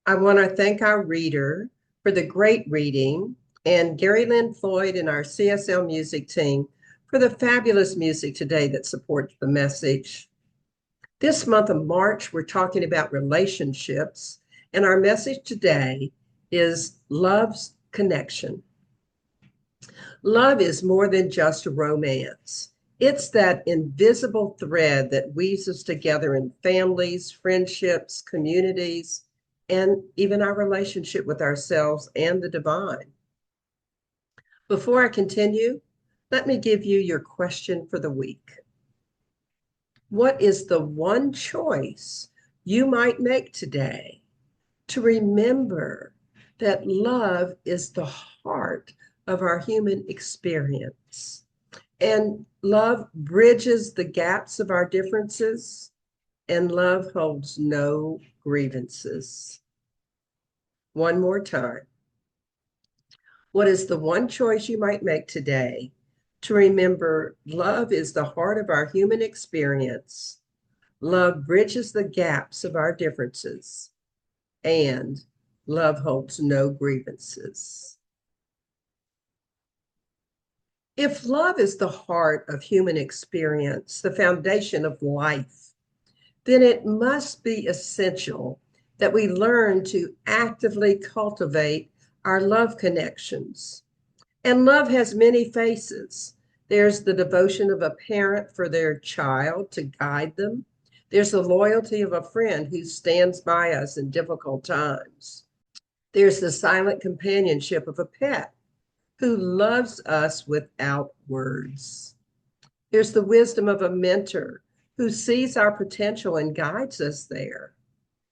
I want to thank our reader for the great reading and Gary Lynn Floyd and our CSL music team for the fabulous music today that supports the message. This month of March, we're talking about relationships, and our message today is love's connection. Love is more than just a romance. It's that invisible thread that weaves us together in families, friendships, communities, and even our relationship with ourselves and the divine. Before I continue, let me give you your question for the week. What is the one choice you might make today to remember that love is the heart of our human experience? And love bridges the gaps of our differences, and love holds no grievances. One more time. What is the one choice you might make today to remember love is the heart of our human experience? Love bridges the gaps of our differences, and love holds no grievances. If love is the heart of human experience, the foundation of life, then it must be essential that we learn to actively cultivate our love connections. And love has many faces. There's the devotion of a parent for their child to guide them. There's the loyalty of a friend who stands by us in difficult times. There's the silent companionship of a pet who loves us without words. There's the wisdom of a mentor who sees our potential and guides us there.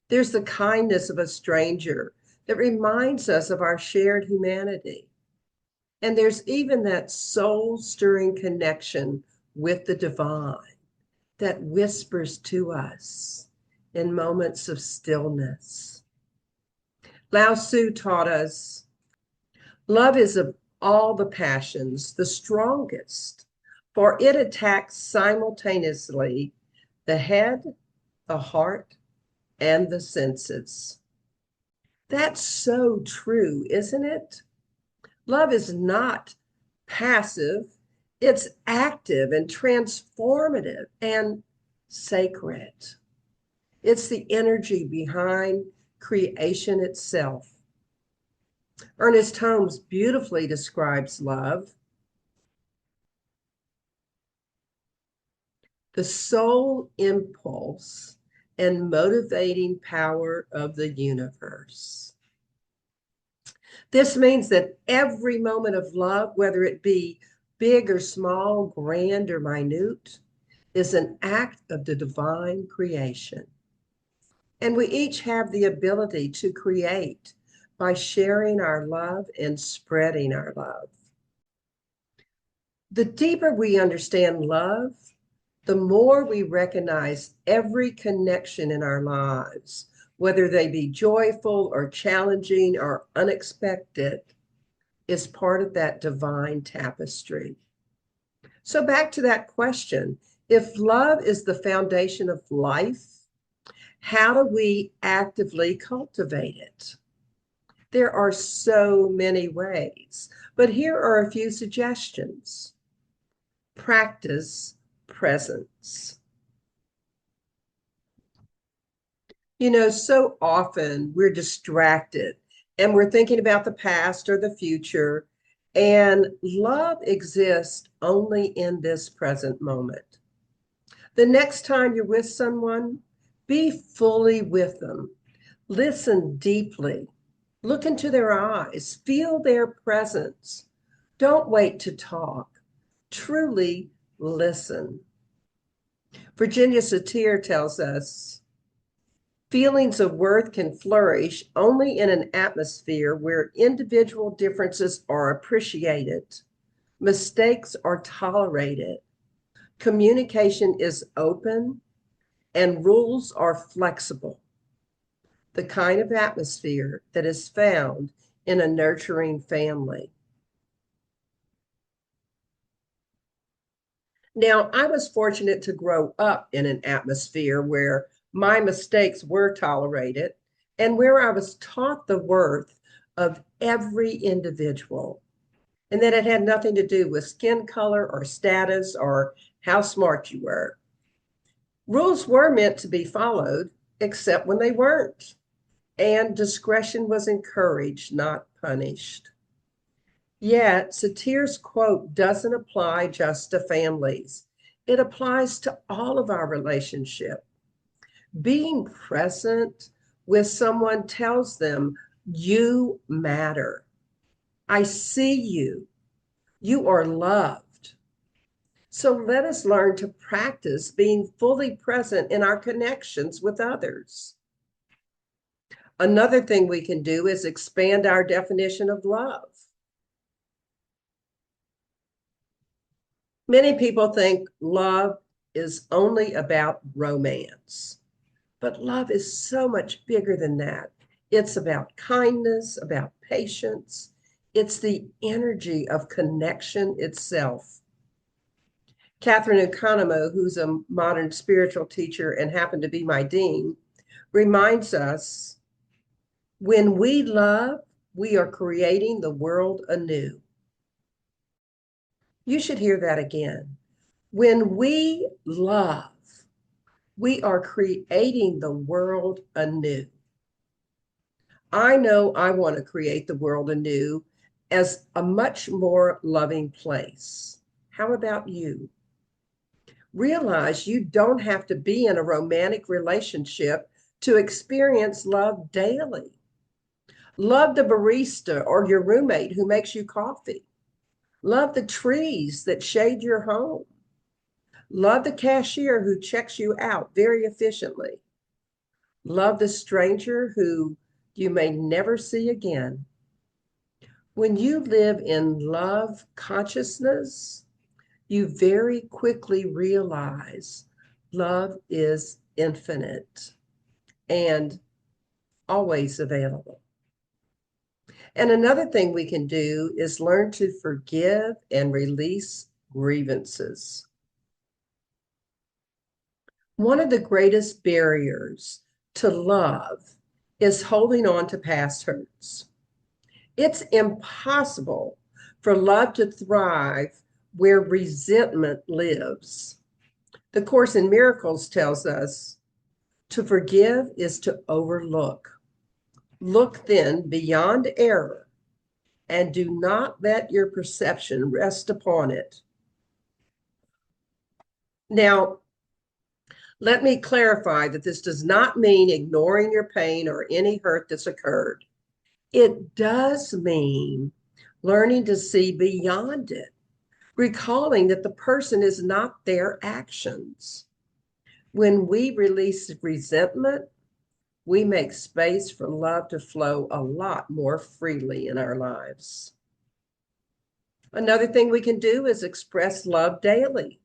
There's the kindness of a stranger that reminds us of our shared humanity. And there's even that soul-stirring connection with the divine that whispers to us in moments of stillness. Lao Tzu taught us, love is of all the passions the strongest, for it attacks simultaneously the head, the heart, and the senses. That's so true, isn't it? Love is not passive, it's active and transformative and sacred. It's the energy behind creation itself. Ernest Holmes beautifully describes love. The sole impulse and motivating power of the universe. This means that every moment of love, whether it be big or small, grand or minute, is an act of the divine creation. And we each have the ability to create by sharing our love and spreading our love. The deeper we understand love, the more we recognize every connection in our lives, whether they be joyful or challenging or unexpected, is part of that divine tapestry. So back to that question, if love is the foundation of life, how do we actively cultivate it? There are so many ways, but here are a few suggestions. Practice presence. You know, so often we're distracted and we're thinking about the past or the future, and love exists only in this present moment. The next time you're with someone, be fully with them. Listen deeply. Look into their eyes. Feel their presence. Don't wait to talk. Truly listen. Virginia Satir tells us, feelings of worth can flourish only in an atmosphere where individual differences are appreciated, mistakes are tolerated, communication is open, and rules are flexible. The kind of atmosphere that is found in a nurturing family. Now, I was fortunate to grow up in an atmosphere where my mistakes were tolerated and where I was taught the worth of every individual, and that it had nothing to do with skin color or status or how smart you were. Rules were meant to be followed, except when they weren't, and discretion was encouraged, not punished. Yet, Satir's quote doesn't apply just to families. It applies to all of our relationships. Being present with someone tells them, you matter. I see you. You are loved. So let us learn to practice being fully present in our connections with others. Another thing we can do is expand our definition of love. Many people think love is only about romance, but love is so much bigger than that. It's about kindness, about patience. It's the energy of connection itself. Catherine Economo, who's a modern spiritual teacher and happened to be my dean, reminds us, when we love, we are creating the world anew. You should hear that again. When we love, we are creating the world anew. I know I want to create the world anew as a much more loving place. How about you? Realize you don't have to be in a romantic relationship to experience love daily. Love the barista or your roommate who makes you coffee. Love the trees that shade your home. Love the cashier who checks you out very efficiently. Love the stranger who you may never see again. When you live in love consciousness, you very quickly realize love is infinite and always available. And another thing we can do is learn to forgive and release grievances. One of the greatest barriers to love is holding on to past hurts. It's impossible for love to thrive where resentment lives. The Course in Miracles tells us to forgive is to overlook. Look then beyond error and do not let your perception rest upon it. Now, let me clarify that this does not mean ignoring your pain or any hurt that's occurred. It does mean learning to see beyond it, recalling that the person is not their actions. When we release resentment, we make space for love to flow a lot more freely in our lives. Another thing we can do is express love daily.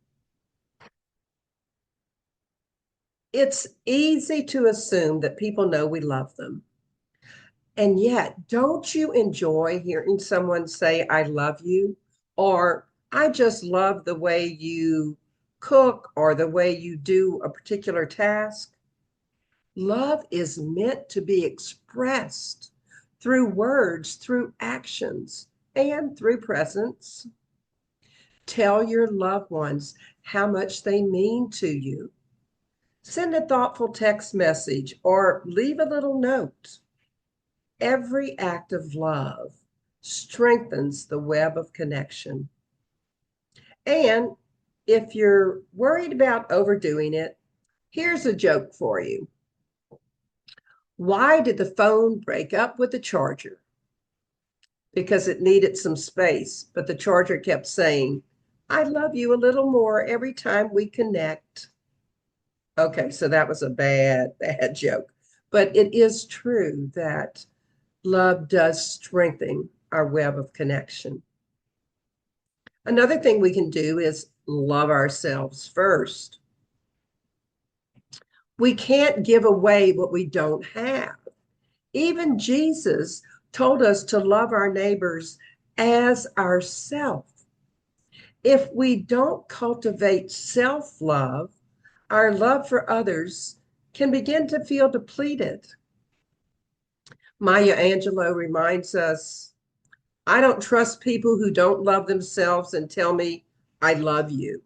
It's easy to assume that people know we love them. And yet, don't you enjoy hearing someone say, I love you? Or I just love the way you cook or the way you do a particular task? Love is meant to be expressed through words, through actions, and through presence. Tell your loved ones how much they mean to you. Send a thoughtful text message or leave a little note. Every act of love strengthens the web of connection. And if you're worried about overdoing it, here's a joke for you. Why did the phone break up with the charger? Because it needed some space, but the charger kept saying, I love you a little more every time we connect. Okay, so that was a bad joke. But it is true that love does strengthen our web of connection. Another thing we can do is love ourselves first. We can't give away what we don't have. Even Jesus told us to love our neighbors as ourselves. If we don't cultivate self-love, our love for others can begin to feel depleted. Maya Angelou reminds us, I don't trust people who don't love themselves and tell me, I love you.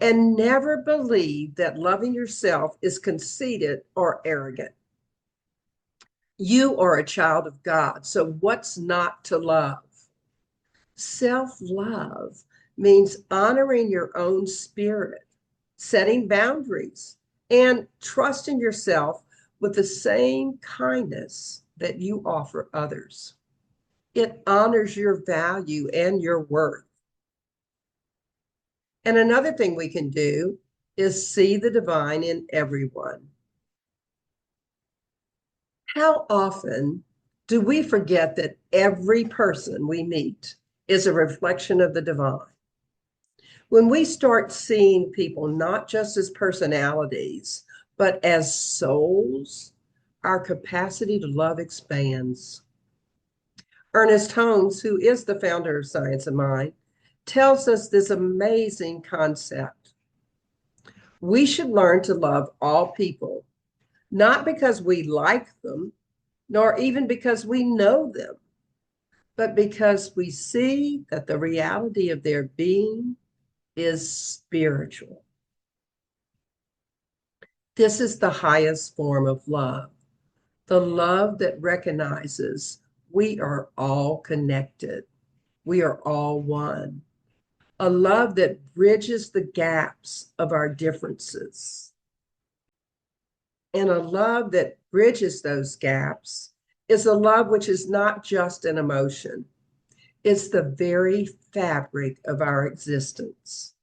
And never believe that loving yourself is conceited or arrogant. You are a child of God, so what's not to love? Self-love means honoring your own spirit, setting boundaries, and trusting yourself with the same kindness that you offer others. It honors your value and your worth. And another thing we can do is see the divine in everyone. How often do we forget that every person we meet is a reflection of the divine? When we start seeing people not just as personalities, but as souls, our capacity to love expands. Ernest Holmes, who is the founder of Science of Mind, tells us this amazing concept. We should learn to love all people, not because we like them, nor even because we know them, but because we see that the reality of their being is spiritual. This is the highest form of love, the love that recognizes we are all connected, we are all one, a love that bridges the gaps of our differences. And a love that bridges those gaps is a love which is not just an emotion. It's the very fabric of our existence.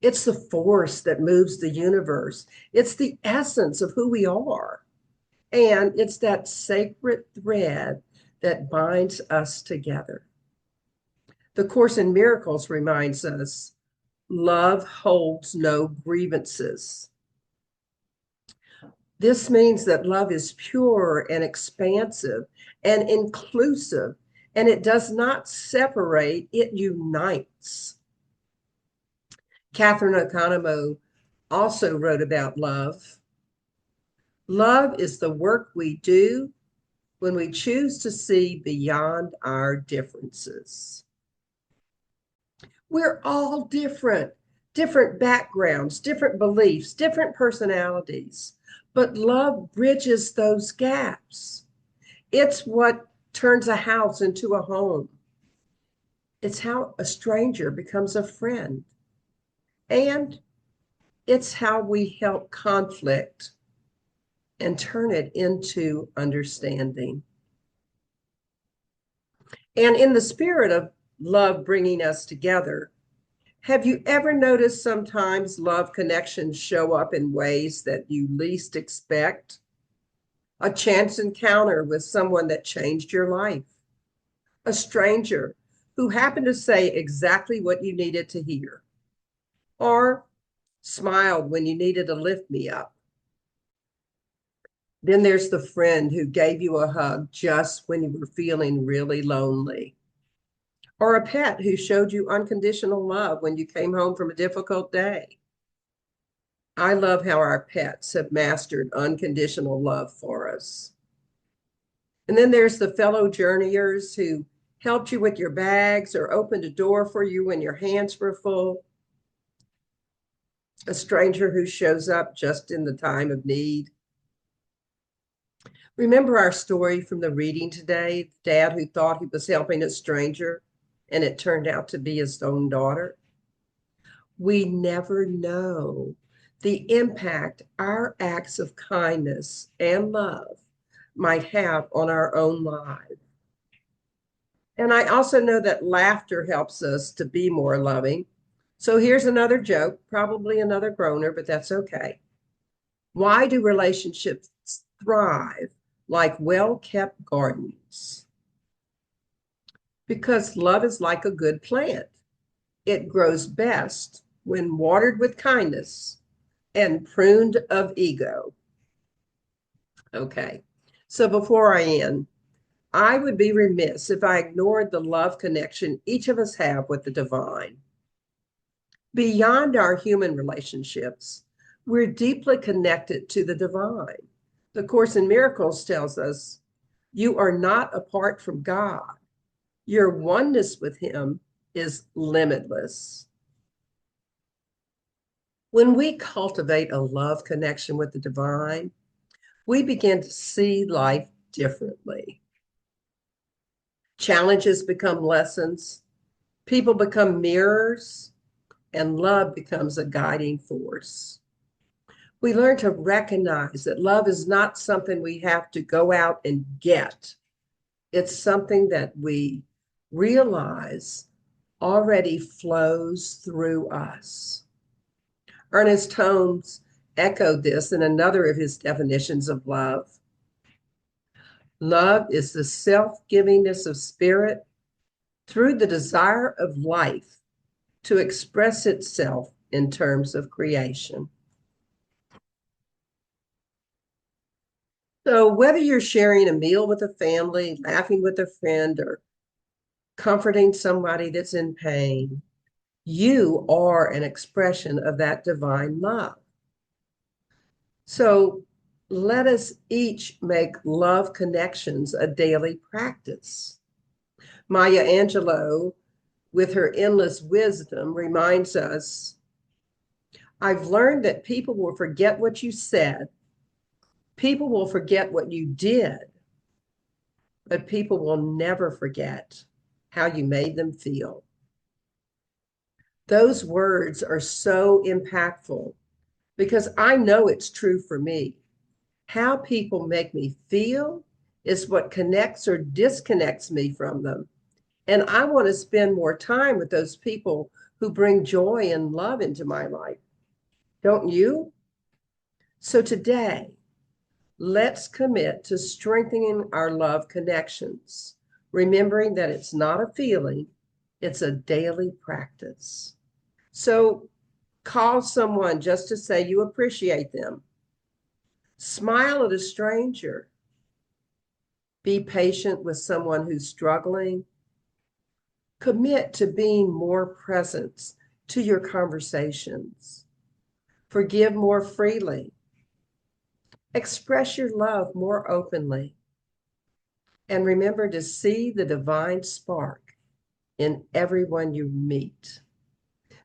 It's the force that moves the universe. It's the essence of who we are. And it's that sacred thread that binds us together. The Course in Miracles reminds us, love holds no grievances. This means that love is pure and expansive and inclusive, and it does not separate, it unites. Catherine Economou also wrote about love. Love is the work we do when we choose to see beyond our differences. We're all different, different backgrounds, different beliefs, different personalities, but love bridges those gaps. It's what turns a house into a home. It's how a stranger becomes a friend. And it's how we help conflict and turn it into understanding. And in the spirit of love bringing us together, have you ever noticed sometimes love connections show up in ways that you least expect? A chance encounter with someone that changed your life, a stranger who happened to say exactly what you needed to hear, or smiled when you needed to lift me up. Then there's the friend who gave you a hug just when you were feeling really lonely, or a pet who showed you unconditional love when you came home from a difficult day. I love how our pets have mastered unconditional love for us. And then there's the fellow journeyers who helped you with your bags or opened a door for you when your hands were full. A stranger who shows up just in the time of need. Remember our story from the reading today, the dad who thought he was helping a stranger and it turned out to be his own daughter? We never know the impact our acts of kindness and love might have on our own lives. And I also know that laughter helps us to be more loving. So here's another joke, probably another groaner, but that's okay. Why do relationships thrive like well-kept gardens? Because love is like a good plant. It grows best when watered with kindness and pruned of ego. Okay, so before I end, I would be remiss if I ignored the love connection each of us have with the divine. Beyond our human relationships, we're deeply connected to the divine. The Course in Miracles tells us you are not apart from God. Your oneness with Him is limitless. When we cultivate a love connection with the divine, we begin to see life differently. Challenges become lessons, people become mirrors, and love becomes a guiding force. We learn to recognize that love is not something we have to go out and get. It's something that we realize already flows through us. Ernest Holmes echoed this in another of his definitions of love. Love is the self-givingness of spirit through the desire of life to express itself in terms of creation. So whether you're sharing a meal with a family, laughing with a friend, or comforting somebody that's in pain, you are an expression of that divine love. So let us each make love connections a daily practice. Maya Angelou, with her endless wisdom, reminds us, I've learned that people will forget what you said, people will forget what you did, but people will never forget how you made them feel. Those words are so impactful because I know it's true for me. How people make me feel is what connects or disconnects me from them. And I want to spend more time with those people who bring joy and love into my life. Don't you? So today, let's commit to strengthening our love connections, remembering that it's not a feeling, it's a daily practice. So call someone just to say you appreciate them. Smile at a stranger. Be patient with someone who's struggling. Commit to being more present to your conversations. Forgive more freely. Express your love more openly. And remember to see the divine spark in everyone you meet.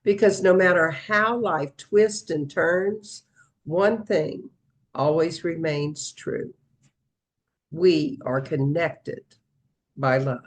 Because no matter how life twists and turns, one thing always remains true. We are connected by love.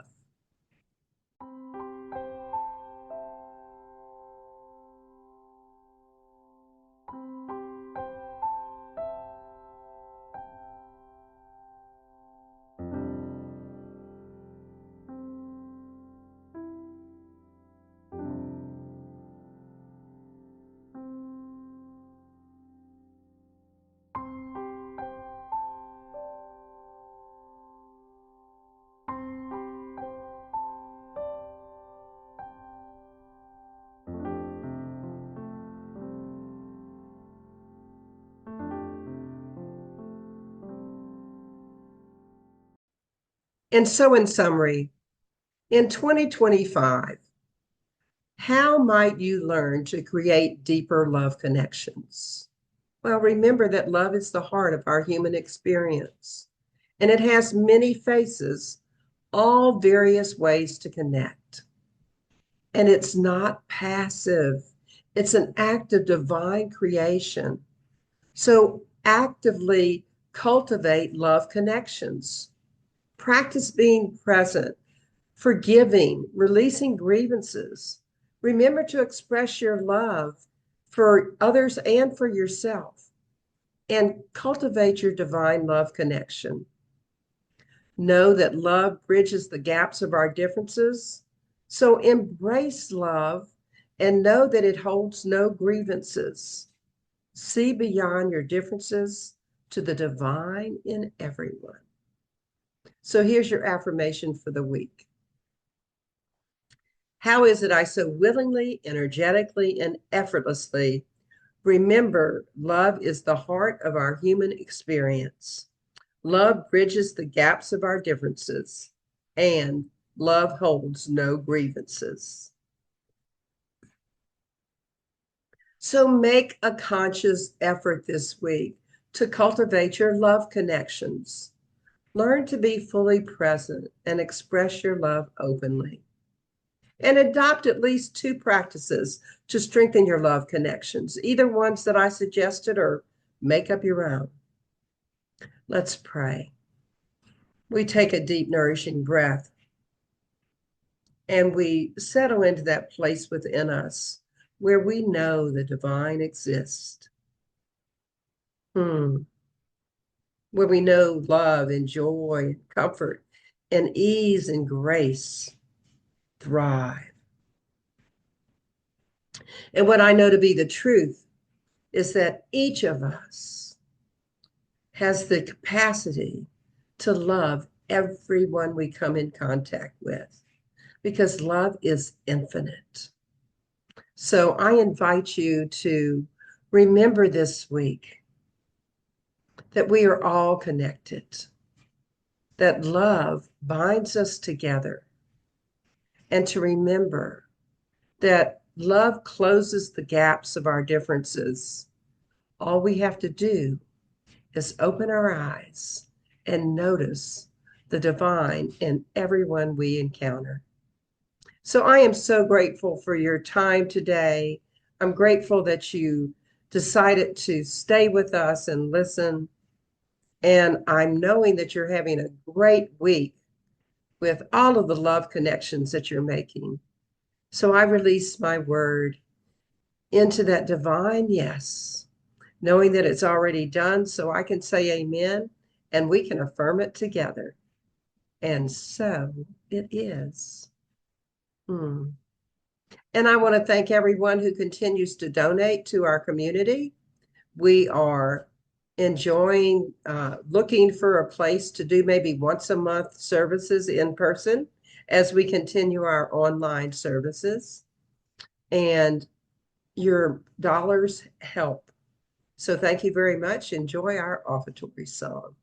And so, in summary, in 2025, how might you learn to create deeper love connections? Well, remember that love is the heart of our human experience, and it has many faces, all various ways to connect. And it's not passive, it's an act of divine creation. So actively cultivate love connections. Practice being present, forgiving, releasing grievances. Remember to express your love for others and for yourself, and cultivate your divine love connection. Know that love bridges the gaps of our differences. So embrace love and know that it holds no grievances. See beyond your differences to the divine in everyone. So here's your affirmation for the week. How is it I so willingly, energetically, and effortlessly remember love is the heart of our human experience? Love bridges the gaps of our differences, and love holds no grievances. So make a conscious effort this week to cultivate your love connections. Learn to be fully present and express your love openly. And adopt at least two practices to strengthen your love connections, either ones that I suggested or make up your own. Let's pray. We take a deep, nourishing breath and we settle into that place within us where we know the divine exists. Where we know love and joy and comfort and ease and grace thrive. And what I know to be the truth is that each of us has the capacity to love everyone we come in contact with, because love is infinite. So I invite you to remember this week that we are all connected, that love binds us together, and to remember that love closes the gaps of our differences. All we have to do is open our eyes and notice the divine in everyone we encounter. So I am so grateful for your time today. I'm grateful that you decided to stay with us and listen. And I'm knowing that you're having a great week with all of the love connections that you're making. So I release my word into that divine yes, knowing that it's already done, so I can say amen and we can affirm it together. And so it is. And I want to thank everyone who continues to donate to our community. We are enjoying looking for a place to do maybe once a month services in person as we continue our online services. And your dollars help. So thank you very much. Enjoy our offertory song.